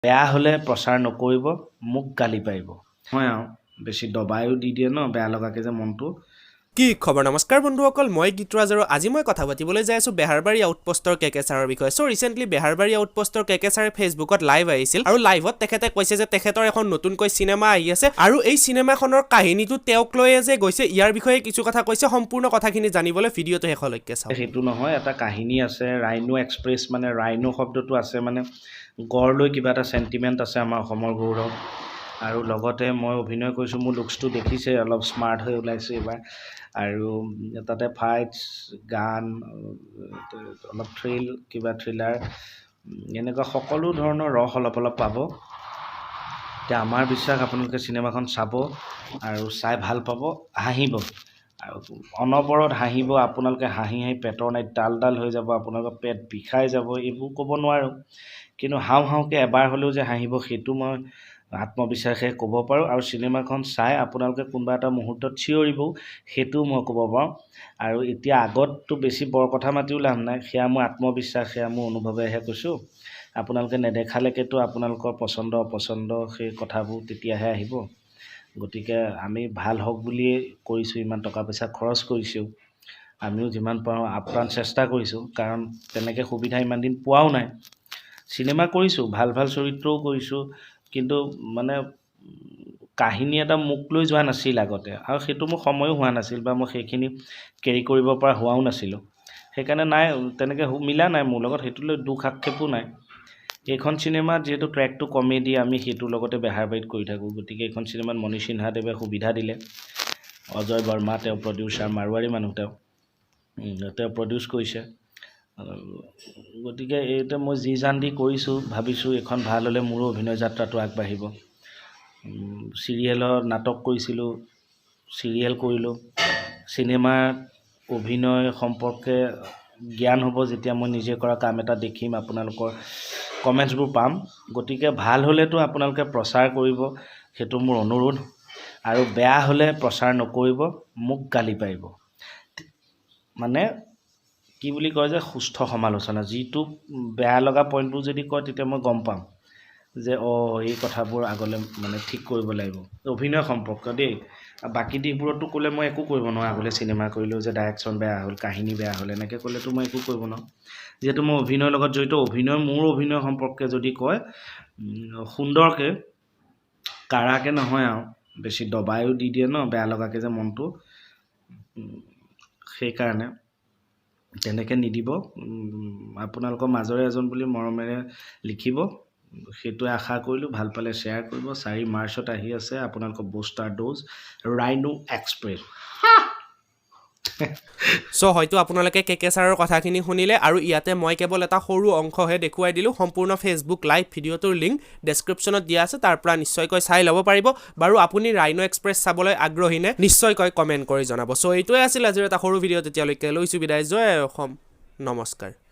বেয়া হলে প্ৰচাৰ নকৰিব মোক গালি পাৰিব হয় বেছি দবায়ো দি দিয়ে ন বেয়া লগাকে যে মনটো কি খবৰ নমস্কাৰ বন্ধুসকল মই GituRaj আৰু আজি মই কথা পাতিবলৈ যাই আছো বেহাৰবাৰী আউটপোষ্টৰ কেকেছাৰৰ বিষয়ে সো ৰিসেন্টলি বেহাৰবাৰী আউটপোষ্টৰ কেকেছাৰে ফেসবুকত লাইভ আহিছিল আৰু লাইভত তেখেতে কৈছে যে তেখেতৰ এখন নতুনকৈ সিনেমা আহি আছে আৰু এই সিনেমাখনৰ কাহিনীটো তেওঁক লৈ যে গৈছে ইয়াৰ বিষয়ে কিছু কথা কৈছে সম্পূৰ্ণ কথাখিনি জানিবলৈ ভিডিওটো শেষলৈকে চাওক হেতু নহয় এটা কাহিনী আছে ৰাইনো এক্সপ্ৰেছ মানে ৰাইনো শব্দটো আছে মানে গড় লৈ কিবা এটা সেন্টিমেন্ট আছে আমাৰ অসমৰ গৌৰৱ আৰু লগতে মই অভিনয় কৰিছো মোৰ লুকসটো দেখিছে অলপ স্মাৰ্ট হৈ ওলাইছে এবাৰ আৰু তাতে ফাইটস গান অলপ থ্ৰিল কিবা থ্ৰিলাৰ এনেকুৱা সকলো ধৰণৰ ৰস অলপ পাব তে আমাৰ বিশ্বাস আপোনালোকে সিনেমাখন চাব আৰু চাই ভাল পাব হাঁহিব আৰু অনবৰত হাঁহিব আপোনালোকে হাঁহি পেটৰ নাই ডাল হৈ যাব আপোনালোকৰ পেট বিষাই যাব এইবোৰ ক'ব নোৱাৰো কিন্তু হাওঁকে এবাৰ হলেও যে হাঁহিব সেইটো মই আত্মবিশ্বাসে ক'ব পাৰো আৰু সিনেমাখন চাই আপোনালোকে কোনবা এটা মুহূৰ্তত চিঞৰিব সেইটো মই ক'ব পাৰো আৰু এতিয়া আগতটো বেছি বৰ কথা মাতিও লাভ নাই সেয়া মোৰ আত্মবিশ্বাস সেয়া মোৰ অনুভৱেহে কৈছো আপোনালোকে নেদেখালেকেতো আপোনালোকৰ পছন্দ অপছন্দ সেই কথাবোৰ তেতিয়াহে আহিব গতিকে আমি ভাল হওক বুলি কৰিছো ইমান টকা পইচা খৰচ কৰিছো আমিও যিমান পাৰো আপ্ৰাণ চেষ্টা কৰিছো কাৰণ তেনেকে সুবিধা ইমান দিন পোৱাও নাই সিনেমা কৰিছো ভাল চৰিত্ৰও কৰিছো কিন্তু মানে কাহিনী এটা মুখ লৈ যোৱা নাছিল আগতে আৰু সেইটো মোৰ সময়ো হোৱা নাছিল বা মই সেইখিনি কেৰি কৰিব পৰা হোৱাও নাছিল সেইকাৰণে নাই তেনেকে মিলা নাই মোৰ লগত সেইটো লৈ দুখ আক্ষেপো নাই এইখন সিনেমাত যেহেতু ট্ৰেকটো কমেডি আমি সেইটো লগতে বেহাৰবাৰীত কৰি থাকো গতিকে এইখন সিনেমাত মণি সিনহাদেৱে সুবিধা দিলে অজয় বৰ্মা তেওঁ প্ৰডিউচাৰ মাৰোৱাৰী মানুহ তেওঁ প্ৰডিউচ কৰিছে গতিকে এইটো মই যি জান দি কৰিছো ভাবিছো এখন ভাল হলে মোৰো অভিনয় যাত্ৰাটো আগবাঢ়িব সিৰিয়েলৰ নাটক কৰিছিলো সিৰিয়েল কৰিলো সিনেমাৰ অভিনয় সম্পৰ্কে জ্ঞান হ'ব যেতিয়া মই নিজে কৰা কাম এটা দেখিম আপোনালোকৰ কমেন্টছবোৰ পাম গতিকে ভাল হলেতো আপোনালোকে প্ৰচাৰ কৰিব সেইটো মোৰ অনুৰোধ আৰু বেয়া হলে প্ৰচাৰ নকৰিব মোক গালি পাৰিব মানে কি বুলি কয় যে সুস্থ সমালোচনা যিটো বেয়া লগা পইণ্টবোৰ যদি কয় তেতিয়া মই গম পাম যে এই কথাবোৰ আগলে মানে ঠিক কৰিব লাগিব অভিনয় সম্পৰ্ক দেই বাকি দিবোৰতো ক'লে মই একো কৰিব নোৱাৰো আগলে সিনেমা কৰিলো যে ডাইৰেকচন বেয়া হ'ল কাহিনী বেয়া হ'ল এনেকে ক'লেতো মই একো কৰিব নোৱাৰো যেহেতু মই অভিনয়ৰ লগত জড়িত মোৰ অভিনয় সম্পৰ্কে যদি কয় সুন্দৰকে কাৰাকে নহয় আৰু বেছি দবায়ো দি দিয়ে ন বেয়া লগাকে যে মনটো সেই কাৰণে তেনেকে নিদিব আপোনালোকৰ মাজৰে এজন বুলি মৰমেৰে লিখিব সেইটোৱে আশা কৰিলো ভাল পালে শ্বেয়াৰ কৰিব 4 মাৰ্চত আহি আছে আপোনালোকৰ booster dose rhino express so হয়তো আপোনালোকে কেকেছাৰৰ কথাখিনি শুনিলে আৰু ইয়াতে মই কেৱল এটা সৰু অংশহে দেখুৱাই দিলো সম্পূৰ্ণ ফেসবুক লাইভ ভিডিওটোৰ লিংক ডেসক্ৰিপচনত দিয়া আছে তাৰ পৰা নিশ্চয়কৈ চাই ল'ব পাৰিব বাৰু আপুনি ৰাইনো এক্সপ্ৰেছ চাবলৈ আগ্ৰহী নে নিশ্চয়কৈ কমেন্ট কৰি জনাব সো এইটোৱে আছিল আজিৰ এটা সৰু ভিডিও তেতিয়ালৈকে লৈছো বিদায় জয় অসম নমস্কাৰ